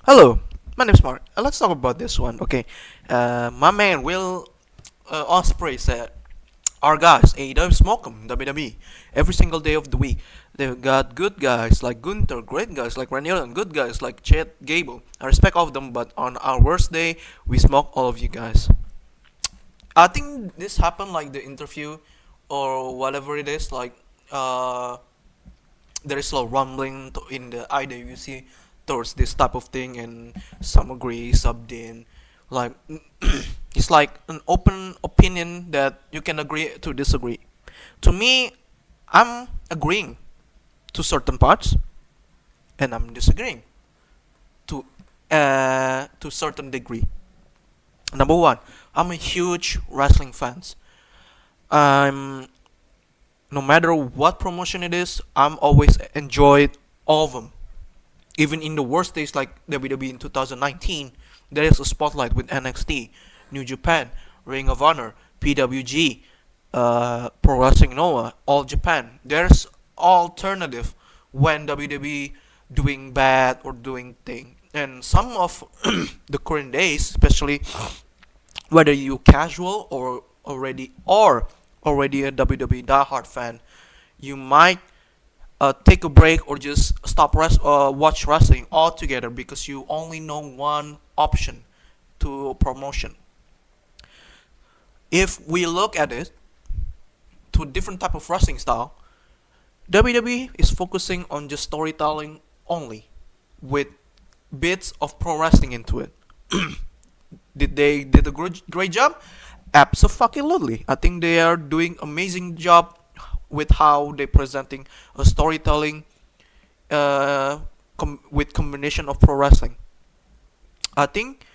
Hello, my name's Mark. Let's talk about this one. Okay, my man Will Ospreay said, "Our guys, AEW smoke 'em, WWE, every single day of the week. They've got good guys like Gunther, great guys like Randy Orton, good guys like Chad Gable. I respect all of them, but on our worst day, we smoke all of you guys." I think this happened like the interview or whatever it is. There is a rumbling in the IWC towards this type of thing, and some agree, some didn't. Like it's like an open opinion that you can agree to disagree. To me, I'm agreeing to certain parts, and I'm disagreeing to certain degree. Number one, I'm a huge wrestling fans. I'm No matter what promotion it is, I'm always enjoyed all of them. Even in the worst days like WWE in 2019, there is a spotlight with NXT, New Japan, Ring of Honor, PWG, Pro Wrestling Noah, All Japan. There's alternative when WWE doing bad or doing thing. And some of the current days, especially whether you casual or already a WWE diehard fan, you might take a break or just stop watch wrestling altogether because you only know one option to promotion. If we look at it to a different type of wrestling style, WWE is focusing on just storytelling only, with bits of pro wrestling into it. Did they did a great job? Absolutely. I think they are doing amazing job with how they presenting a storytelling with combination of pro wrestling. I think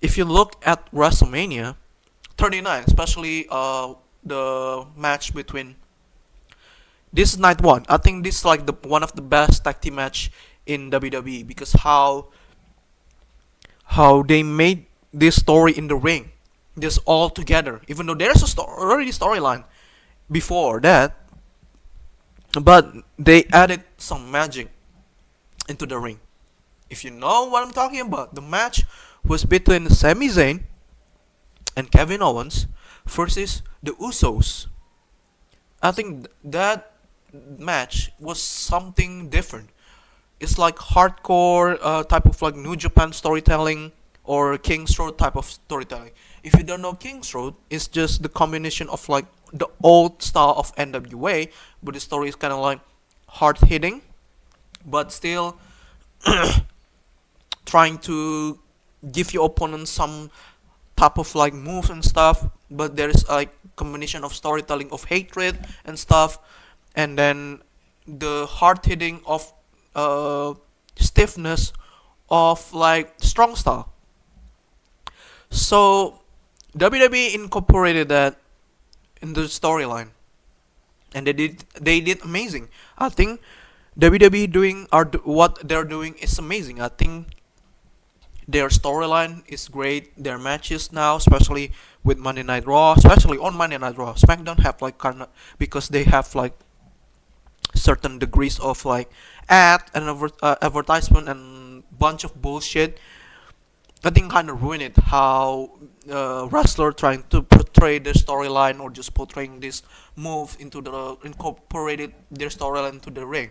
if you look at WrestleMania 39, especially the match between this is night one. I think this is like the one of the best tag team match in WWE because how they made this story in the ring just all together. Even though there's a already storyline before that, but they added some magic into the ring. If you know what I'm talking about, the match was between Sami Zayn and Kevin Owens versus the Usos. I think that match was something different. It's like hardcore type of like New Japan storytelling or King's Road type of storytelling. If you don't know King's Road, it's just the combination of like the old style of NWA, but the story is kind of like hard hitting, but still trying to give your opponent some type of like moves and stuff. But there is like combination of storytelling of hatred and stuff, and then the hard hitting of stiffness of like strong style. So WWE incorporated that in the storyline, and they did amazing. I think WWE what they're doing is amazing. I think their storyline is great. Their matches now, especially with Monday Night Raw, especially on Monday Night Raw, SmackDown have like because they have like certain degrees of like ad and advertisement and bunch of bullshit. I think kind of ruin it how wrestler trying to portray their storyline or just portraying this move into the incorporated their storyline into the ring.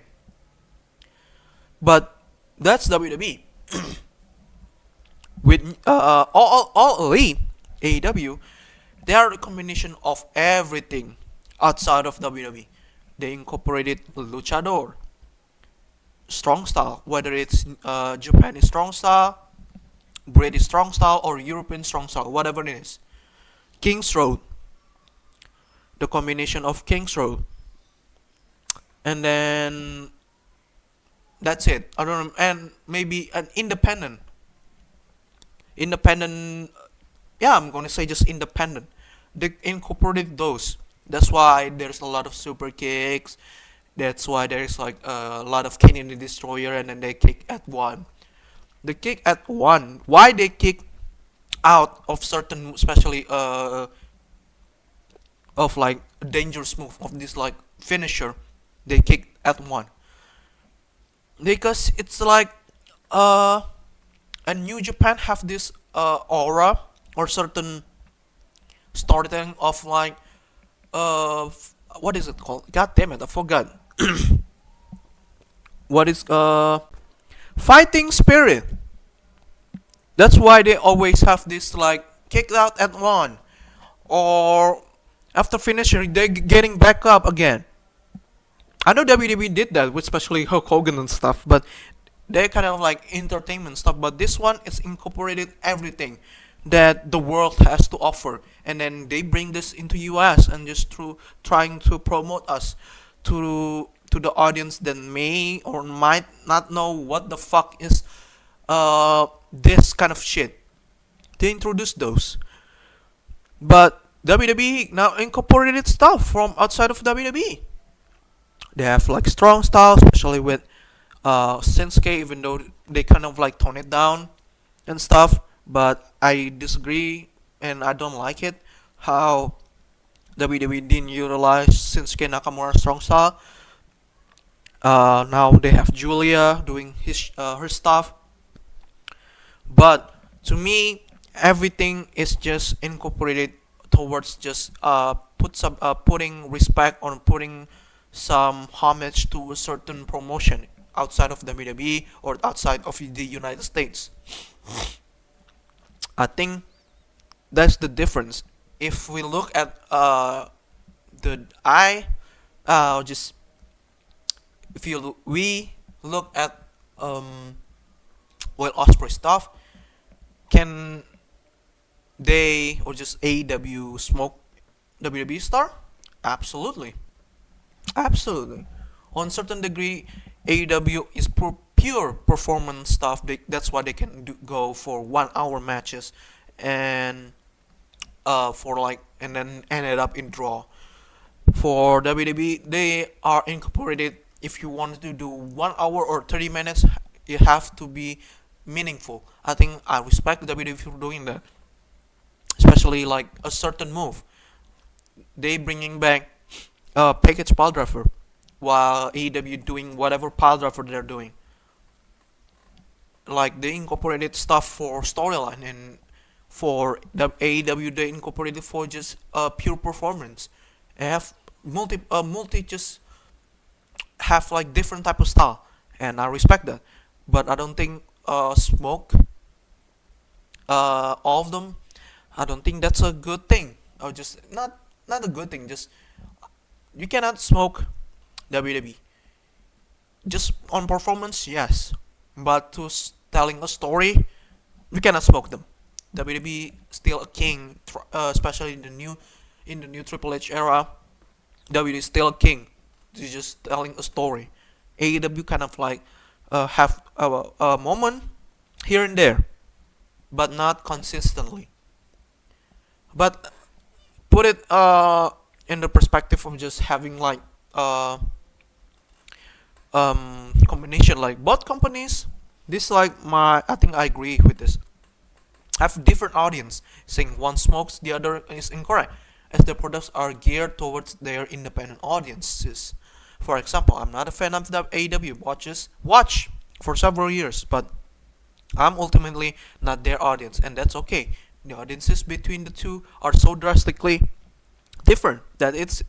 But that's WWE. With all elite AEW, they are a combination of everything outside of WWE. They incorporated luchador, strong style, whether it's Japanese strong style, British strong style, or European strong style, whatever it is. King's Road, the combination of King's Road, and then that's it. I don't know, and maybe an independent. Yeah, I'm gonna say just independent. They incorporated those. That's why there's a lot of super kicks. That's why there's like a lot of Kenny the Destroyer, and then they kick at one. The kick at one. Why they kick out of certain, especially of like a dangerous move of this like finisher, they kick at one because it's like uh and New Japan have this aura or certain storytelling of like what is it called? God damn it, I forgot. What is fighting spirit. That's why they always have this like kicked out at one, or after finishing they getting back up again. I know WWE did that with especially Hulk Hogan and stuff, but they kind of like entertainment stuff. But this one is incorporated everything that the world has to offer, and then they bring this into US and just through trying to promote us to the audience that may or might not know what the fuck is this kind of shit. They introduce those, but WWE now incorporated stuff from outside of WWE. They have like strong style, especially with Shinsuke, even though they kind of like tone it down and stuff. But I disagree and I don't like it how WWE didn't utilize Shinsuke Nakamura's strong style. Now they have Julia doing her stuff, but to me, everything is just incorporated towards just putting respect on putting some homage to a certain promotion outside of WWE or outside of the United States. I think that's the difference. If we look at the I just if you we look at Osprey stuff, can they or just AEW smoke WWE star? Absolutely, absolutely. On certain degree, AEW is pure performance stuff. That's why they can go for 1 hour matches, and for like and then ended up in draw. For WWE, they are incorporated. If you want to do 1 hour or 30 minutes, you have to be meaningful. I think I respect WWE for doing that, especially like a certain move. They bringing back package pile driver, while AEW doing whatever pile driver they're doing. Like they incorporated stuff for storyline, and for the AEW they incorporated for just pure performance. They have multi just have like different type of style, and I respect that. But I don't think smoke all of them. I don't think that's a good thing. Or just not a good thing. Just you cannot smoke WWE. Just on performance, yes, but to telling a story, you cannot smoke them. WWE still a king, especially in the new Triple H era. WWE is still a king. It's just telling a story. AEW kind of like have a moment here and there, but not consistently. But put it in the perspective of just having like combination like both companies. This like my I think I agree with this. Have different audience. Saying one smokes, the other is incorrect, as the products are geared towards their independent audiences. For example, I'm not a fan of the AEW watch for several years, but I'm ultimately not their audience, and that's okay. The audiences between the two are so drastically different that it's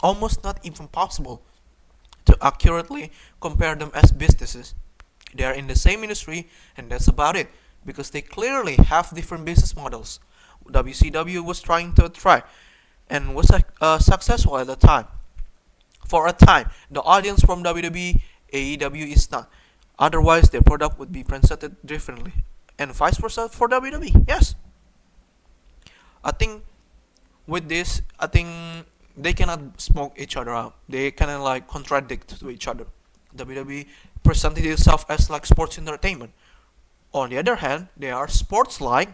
almost not even possible to accurately compare them as businesses. They are in the same industry, and that's about it, because they clearly have different business models. WCW was trying to try and was successful at the time. For a time, the audience from WWE, AEW is not. Otherwise, their product would be presented differently, and vice versa for WWE. Yes, I think with this, I think they cannot smoke each other out. They kind of like contradict to each other. WWE presented itself as like sports entertainment. On the other hand, they are sports like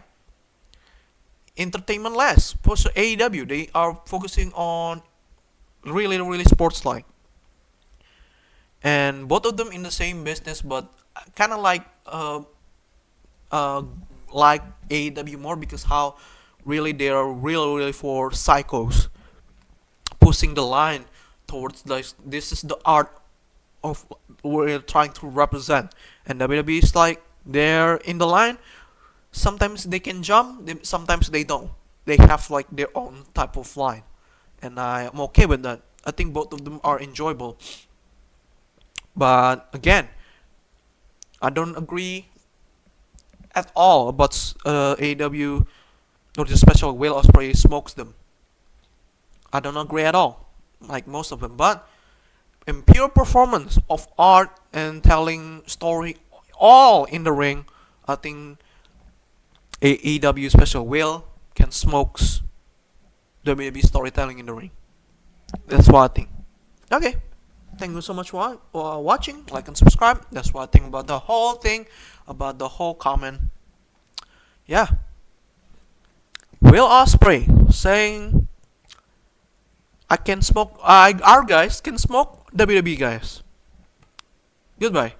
entertainment less. For AEW, they are focusing on really sports like, and both of them in the same business, but kind of like AEW more because how really they are really for psychos, pushing the line towards this is the art of we're trying to represent, and WWE is like They're in the line. Sometimes they can jump, sometimes they don't. They have like their own type of line, and I'm okay with that. I think both of them are enjoyable. But again, I don't agree at all about AEW or the special Will Ospreay smokes them. I don't agree at all, like most of them. But in pure performance of art and telling story, all in the ring, I think AEW special Will can smokes WWE storytelling in the ring. That's what I think. Okay, thank you so much for watching. Like and subscribe. That's what I think about the whole thing, about the whole comment. Yeah, Will Ospreay saying, "I can smoke. Our guys can smoke WWE guys." Goodbye.